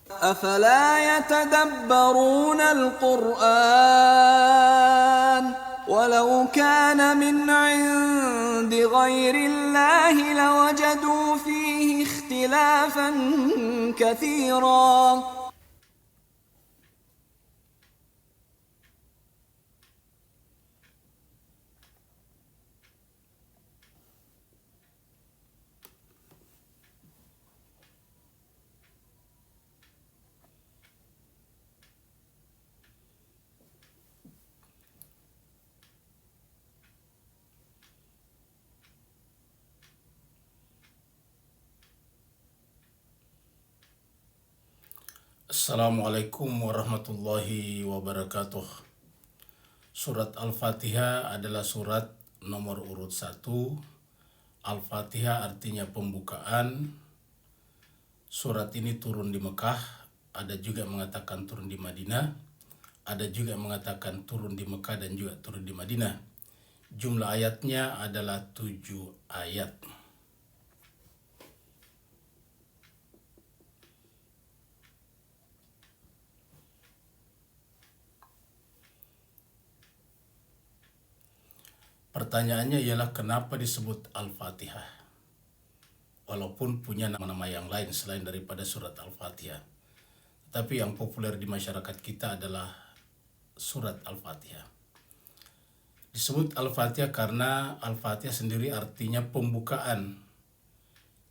أفلا يتدبرون القرآن ولو كان من عند غير الله لوجدوا فيه اختلافا كثيرا. Assalamualaikum warahmatullahi wabarakatuh. Surat Al-Fatihah adalah surat nomor urut 1. Al-Fatihah artinya pembukaan. Surat ini turun di Mekah, ada juga mengatakan turun di Madinah, ada juga mengatakan turun di Mekah dan juga turun di Madinah. Jumlah ayatnya adalah 7 ayat. Pertanyaannya ialah kenapa disebut Al-Fatihah? Walaupun punya nama-nama yang lain selain daripada surat Al-Fatihah. Tapi yang populer di masyarakat kita adalah surat Al-Fatihah. Disebut Al-Fatihah karena Al-Fatihah sendiri artinya pembukaan.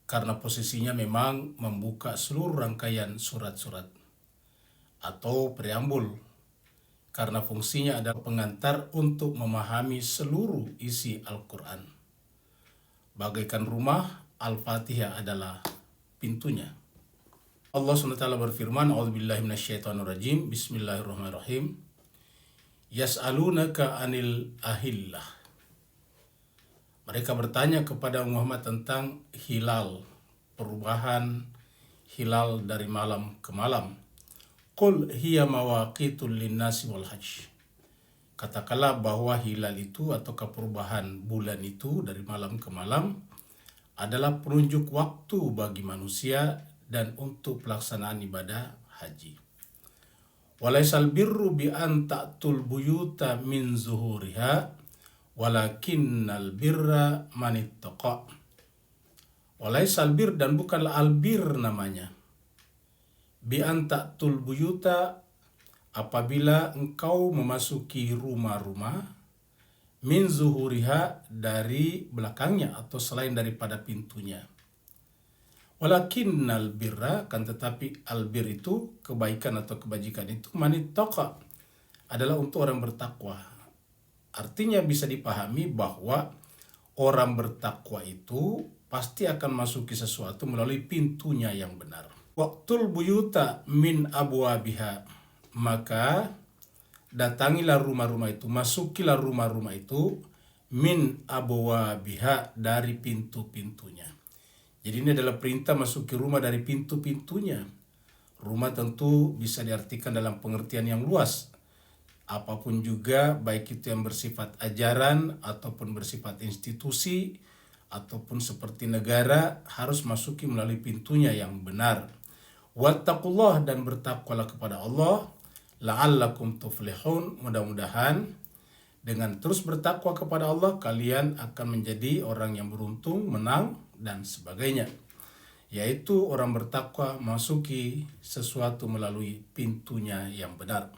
Karena posisinya memang membuka seluruh rangkaian surat-surat atau preambul. Karena fungsinya adalah pengantar untuk memahami seluruh isi Al-Quran. Bagaikan rumah, Al-Fatihah adalah pintunya. Allah SWT berfirman, A'udzubillahi minasyaitonirrajim, Bismillahirrahmanirrahim. Yas'alunaka anil ahillah. Mereka bertanya kepada Muhammad tentang hilal, perubahan hilal dari malam ke malam. Qul hiya mawaqitul linnasi wal hajj. Katakanlah bahwa hilal itu atau perubahan bulan itu dari malam ke malam adalah penunjuk waktu bagi manusia dan untuk pelaksanaan ibadah haji. Walaisal birru bi an ta'tul buyuta min zuhuriha walakinnal birra manittaqa. Walaisal bir dan bukanlah albir namanya. Bi an ta'tul buyuta apabila engkau memasuki rumah-rumah min zuhuriha dari belakangnya atau selain daripada pintunya. Walakinnal birra kan tetapi albir itu kebaikan atau kebajikan itu manittaqa adalah untuk orang bertakwa. Artinya bisa dipahami bahwa orang bertakwa itu pasti akan masuki sesuatu melalui pintunya yang benar. Waqtul buyuta min abwabiha, maka datangilah rumah-rumah itu, masukilah rumah-rumah itu min abwabiha dari pintu-pintunya. Jadi ini adalah perintah masuki rumah dari pintu-pintunya. Rumah tentu bisa diartikan dalam pengertian yang luas. Apapun juga, baik itu yang bersifat ajaran ataupun bersifat institusi ataupun seperti negara, harus masuki melalui pintunya yang benar. Wattaqullah, dan bertakwalah kepada Allah, la'allakum tuflihun, mudah-mudahan dengan terus bertakwa kepada Allah kalian akan menjadi orang yang beruntung, menang dan sebagainya. Yaitu orang bertakwa masuki sesuatu melalui pintunya yang benar.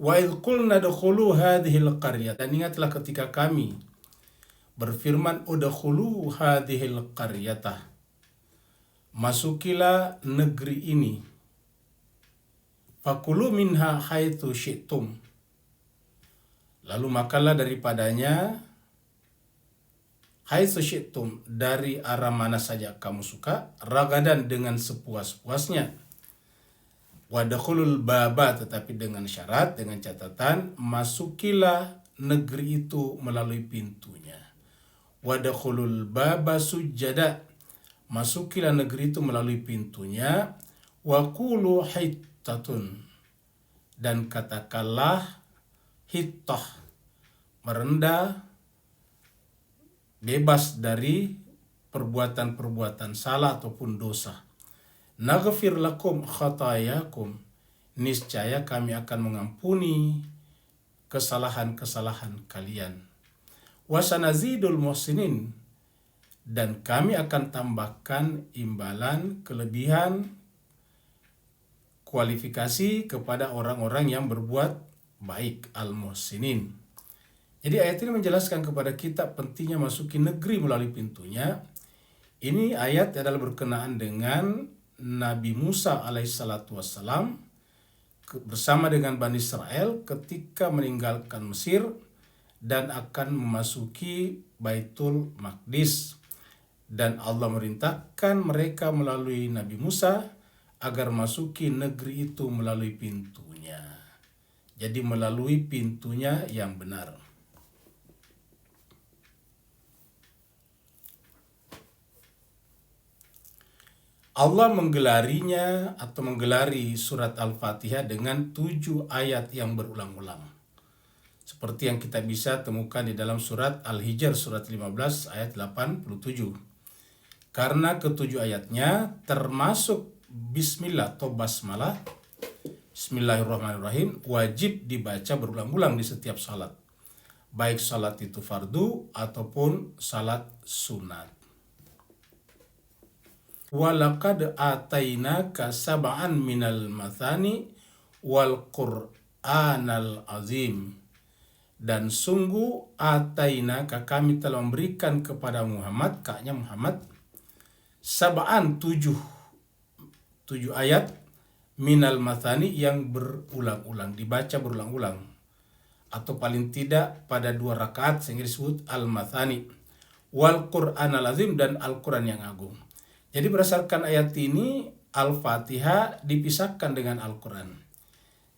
Wa idh qulna dukhulu hadhil qaryah, dan ingatlah ketika kami berfirman udkhulu hadhil qaryatah, masukilah negeri ini. Fakulu minha haitsu syi'tum, lalu makanlah daripadanya haitsu syi'tum, dari arah mana saja kamu suka, ragadan dengan sepuas-puasnya. Wadkhulul baba, tetapi dengan syarat, dengan catatan, masukilah negeri itu melalui pintunya. Wadkhulul baba sujada, masukilah negeri itu melalui pintunya. Wa qulu hittatun, dan katakanlah hittah, merendah, bebas dari perbuatan-perbuatan salah ataupun dosa. naghfir lakum khatayakum, niscaya kami akan mengampuni kesalahan-kesalahan kalian. Wasanazidul muhsinin, dan kami akan tambahkan imbalan kelebihan kualifikasi kepada orang-orang yang berbuat baik, al-muhsinin. Jadi ayat ini menjelaskan kepada kita pentingnya masuki negeri melalui pintunya. Ini ayat adalah berkenaan dengan Nabi Musa alaihissalatu wassalam bersama dengan Bani Israel ketika meninggalkan Mesir dan akan memasuki Baitul Maqdis. Dan Allah merintahkan mereka melalui Nabi Musa agar masuki negeri itu melalui pintunya. Jadi melalui pintunya yang benar. Allah menggelarinya atau menggelari surat Al-Fatihah dengan 7 ayat yang berulang-ulang. Seperti yang kita bisa temukan di dalam surat Al-Hijr surat 15 ayat 87. Karena ketujuh ayatnya termasuk Bismillah atau Basmalah, Bismillahirrahmanirrahim, wajib dibaca berulang-ulang di setiap salat. Baik salat itu fardu ataupun salat sunat. Walaqad atainaka sab'an minal mathani wal Qur'anal azim. Dan sungguh atainaka, kami telah memberikan kepada Muhammad, kaknya Muhammad, sab'an 7 ayat minal mathani yang berulang-ulang, dibaca berulang-ulang. Atau paling tidak pada 2 rakaat sehingga disebut al-mathani. Wal Qur'anal azim, dan Al-Quran yang agung. Jadi berdasarkan ayat ini, Al-Fatihah dipisahkan dengan Al-Quran.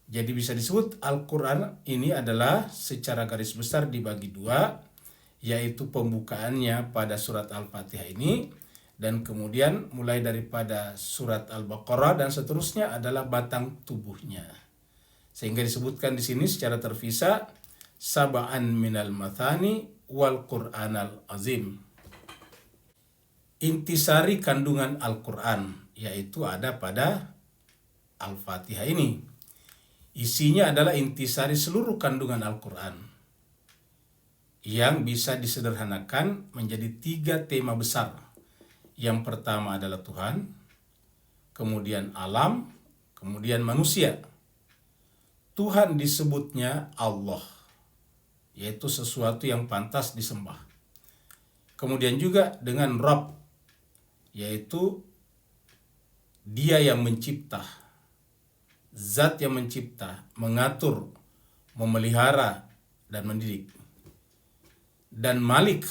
Jadi bisa disebut Al-Quran ini adalah secara garis besar dibagi 2, yaitu pembukaannya pada surat Al-Fatihah ini, dan kemudian mulai daripada surat Al-Baqarah dan seterusnya adalah batang tubuhnya. Sehingga disebutkan di sini secara terpisah, sab'an minal mathani wal Qur'anal azim. Intisari kandungan Al-Quran, yaitu ada pada Al-Fatihah ini. Isinya adalah intisari seluruh kandungan Al-Quran, yang bisa disederhanakan menjadi 3 tema besar. Yang pertama adalah Tuhan, kemudian alam, kemudian manusia. Tuhan disebutnya Allah, yaitu sesuatu yang pantas disembah. Kemudian juga dengan Rabb, yaitu Dia yang mencipta, zat yang mencipta, mengatur, memelihara, dan mendidik. Dan Malik,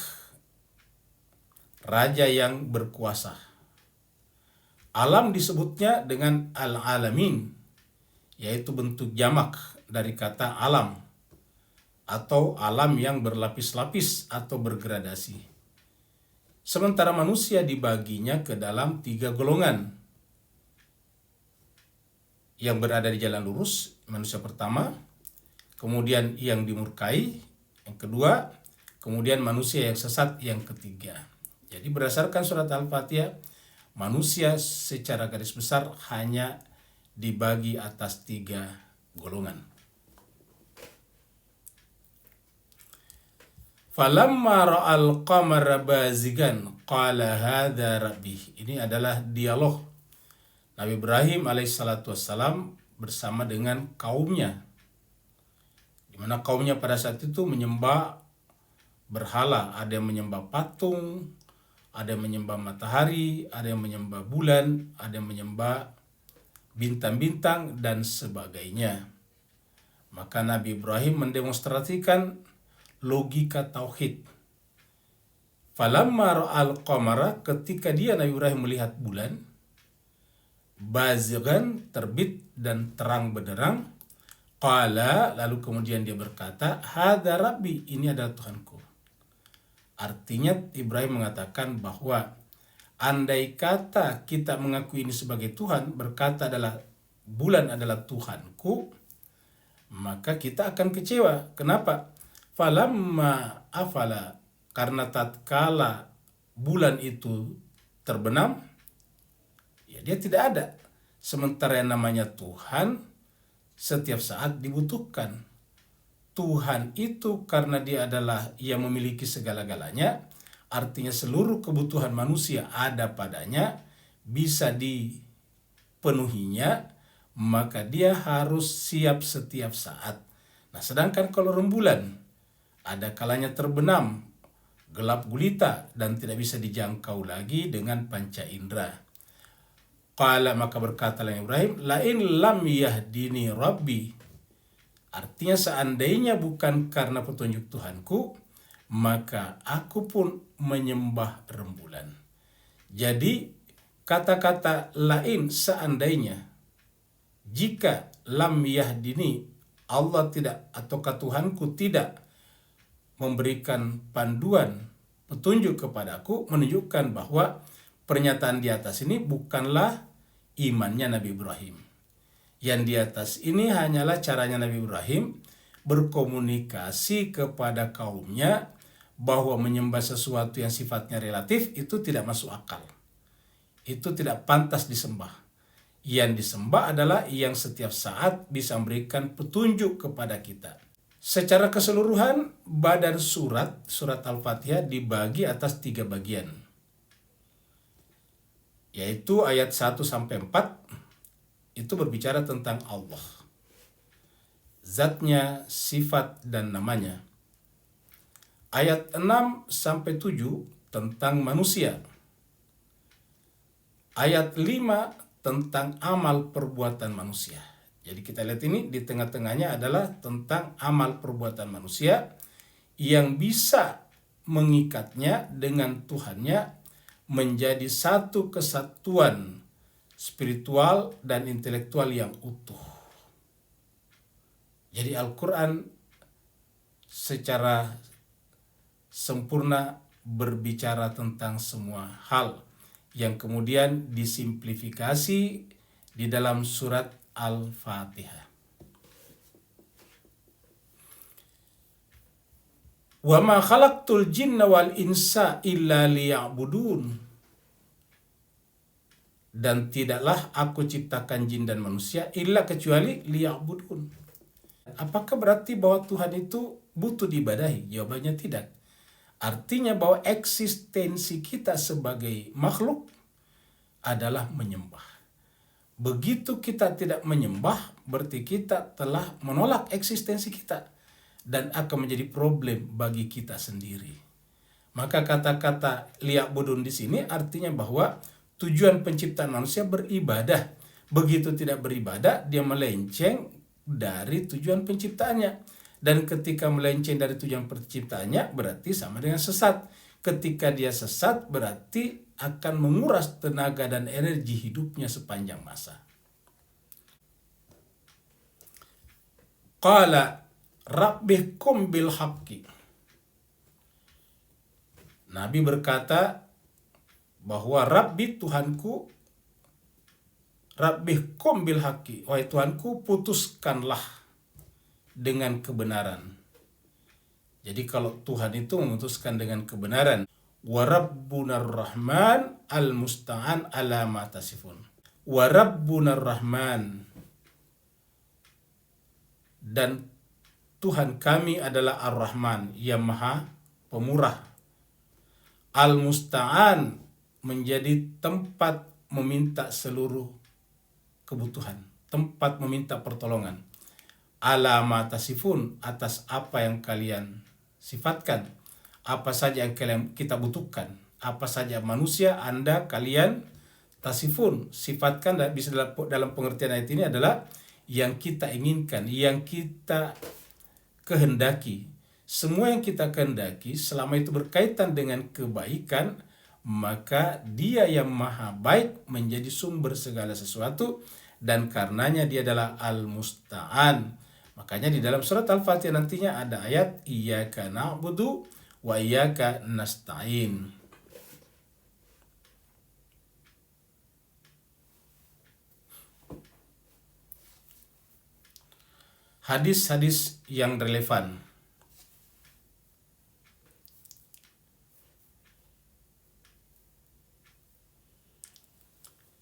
raja yang berkuasa. Alam disebutnya dengan al-alamin, yaitu bentuk jamak dari kata alam, atau alam yang berlapis-lapis atau bergradasi. Sementara manusia dibaginya ke dalam 3 golongan. Yang berada di jalan lurus, manusia pertama, kemudian yang dimurkai, yang kedua, kemudian manusia yang sesat, yang ketiga. Jadi berdasarkan surat Al-Fatihah, manusia secara garis besar hanya dibagi atas 3 golongan. Falamma ra'al qamara bazigan qala hadza rabbi. Ini adalah dialog Nabi Ibrahim alaihissalatu wassalam bersama dengan kaumnya, di mana kaumnya pada saat itu menyembah berhala. Ada yang menyembah patung, ada yang menyembah matahari, ada yang menyembah bulan, ada yang menyembah bintang-bintang dan sebagainya. Maka Nabi Ibrahim mendemonstrasikan logika tauhid. Falamma ra'al qamara, ketika dia Nabi Ibrahim melihat bulan, bazighan, terbit dan terang benderang, qala, lalu kemudian dia berkata, hadza rabbi, ini adalah Tuhanku. Artinya Ibrahim mengatakan bahwa andai kata kita mengakui ini sebagai Tuhan, berkata adalah bulan adalah Tuhanku, maka kita akan kecewa. Kenapa? Falamma afala, karena tatkala bulan itu terbenam, ya dia tidak ada. Sementara yang namanya Tuhan setiap saat dibutuhkan. Tuhan itu karena dia adalah yang memiliki segala-galanya, artinya seluruh kebutuhan manusia ada padanya, bisa dipenuhinya, maka dia harus siap setiap saat. Nah, sedangkan kalau rembulan, ada kalanya terbenam, gelap gulita, dan tidak bisa dijangkau lagi dengan panca indera. Qala, maka berkatalah Ibrahim, lain lam yahdini rabbi. Artinya seandainya bukan karena petunjuk Tuhanku, maka aku pun menyembah rembulan. Jadi kata-kata lain seandainya, jika lam yahdini, Allah tidak ataukah Tuhanku tidak memberikan panduan petunjuk kepadaku, menunjukkan bahwa pernyataan di atas ini bukanlah imannya Nabi Ibrahim. Yang di atas ini hanyalah caranya Nabi Ibrahim berkomunikasi kepada kaumnya bahwa menyembah sesuatu yang sifatnya relatif itu tidak masuk akal. Itu tidak pantas disembah. Yang disembah adalah yang setiap saat bisa memberikan petunjuk kepada kita. Secara keseluruhan, badan surat Al-Fatihah dibagi atas 3 bagian. Yaitu ayat 1-4 itu berbicara tentang Allah. Zatnya, sifat, dan namanya. Ayat 6-7 tentang manusia. Ayat 5 tentang amal perbuatan manusia. Jadi kita lihat ini di tengah-tengahnya adalah tentang amal perbuatan manusia yang bisa mengikatnya dengan Tuhannya menjadi satu kesatuan spiritual dan intelektual yang utuh. Jadi Al-Quran secara sempurna berbicara tentang semua hal yang kemudian disimplifikasi di dalam surat Al-Fatihah. Wa ma khalaqtul jinna wal insa illa liya'budun. Dan tidaklah aku ciptakan jin dan manusia illa kecuali liya'budun. Apakah berarti bahwa Tuhan itu butuh diibadahi? Jawabannya tidak. Artinya bahwa eksistensi kita sebagai makhluk adalah menyembah. Begitu kita tidak menyembah, berarti kita telah menolak eksistensi kita dan akan menjadi problem bagi kita sendiri. Maka kata-kata liya'budun di sini artinya bahwa tujuan penciptaan manusia beribadah. Begitu tidak beribadah, dia melenceng dari tujuan penciptaannya. Dan ketika melenceng dari tujuan penciptaannya, berarti sama dengan sesat. Ketika dia sesat, berarti akan menguras tenaga dan energi hidupnya sepanjang masa. Qala rabbihkum bil haqqi. Nabi berkata bahwa Rabbi Tuhanku, Rabbihkum bil haqqi, wahai Tuhanku putuskanlah dengan kebenaran. Jadi kalau Tuhan itu memutuskan dengan kebenaran, wa rabbunar rahman al musta'an ala ma tasifun. Wa rabbunar rahman, dan Tuhan kami adalah Ar-Rahman yang maha pemurah. Al-Musta'an, menjadi tempat meminta seluruh kebutuhan, tempat meminta pertolongan. Ala ma tasifun, atas apa yang kalian sifatkan, apa saja yang kita butuhkan, apa saja manusia Anda kalian tasifun sifatkan, bisa dalam pengertian ayat ini adalah yang kita inginkan, yang kita kehendaki. Semua yang kita kehendaki selama itu berkaitan dengan kebaikan, maka dia yang maha baik menjadi sumber segala sesuatu, dan karenanya dia adalah Al-Musta'an. Makanya di dalam surat Al-Fatihah nantinya ada ayat iyyaka na'budu wa iyyaka nasta'in. Hadis-hadis yang relevan.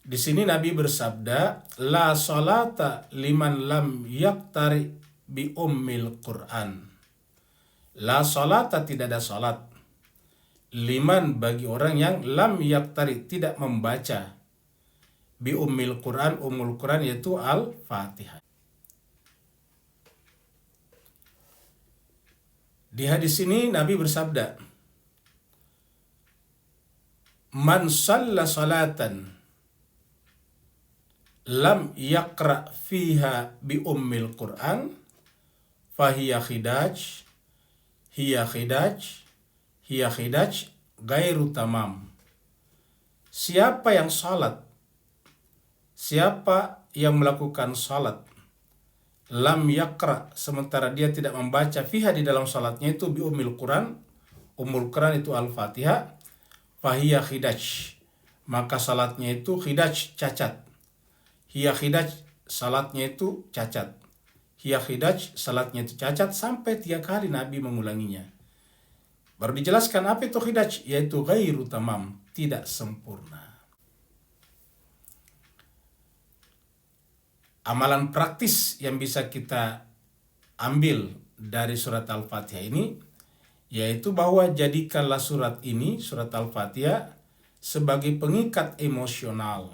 Di sini Nabi bersabda, la salata liman lam yaktari bi ummil Quran. La salata, tidak ada salat. Liman, bagi orang yang lam yaktari, tidak membaca. Bi ummil Quran, ummul Quran yaitu Al-Fatihah. Di hadis ini Nabi bersabda, man shalla salatan lam yaqra fiha bi ummil Quran fahiya khidaj hiya khidaj gairu tamam. Siapa yang melakukan salat lam yaqra, sementara dia tidak membaca fiha, di dalam salatnya itu bi ummil Quran, ummul Quran itu Al-Fatihah, fahiya khidaj, maka salatnya itu khidaj, cacat. Hiya khidaj, salatnya itu cacat. Hiya khidaj, salatnya itu cacat, sampai 3 kali Nabi mengulanginya. Baru dijelaskan apa itu khidaj, yaitu ghairu tamam, tidak sempurna. Amalan praktis yang bisa kita ambil dari surat Al-Fatihah ini, yaitu bahwa jadikanlah surat ini, surat Al-Fatihah, sebagai pengikat emosional,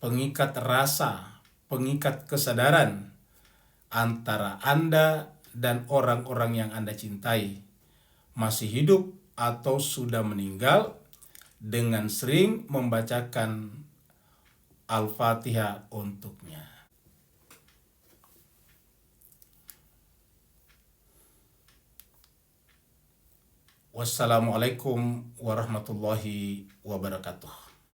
pengikat rasa, pengikat kesadaran antara Anda dan orang-orang yang Anda cintai, masih hidup atau sudah meninggal, dengan sering membacakan Al-Fatihah untuknya. Wassalamualaikum warahmatullahi wabarakatuh.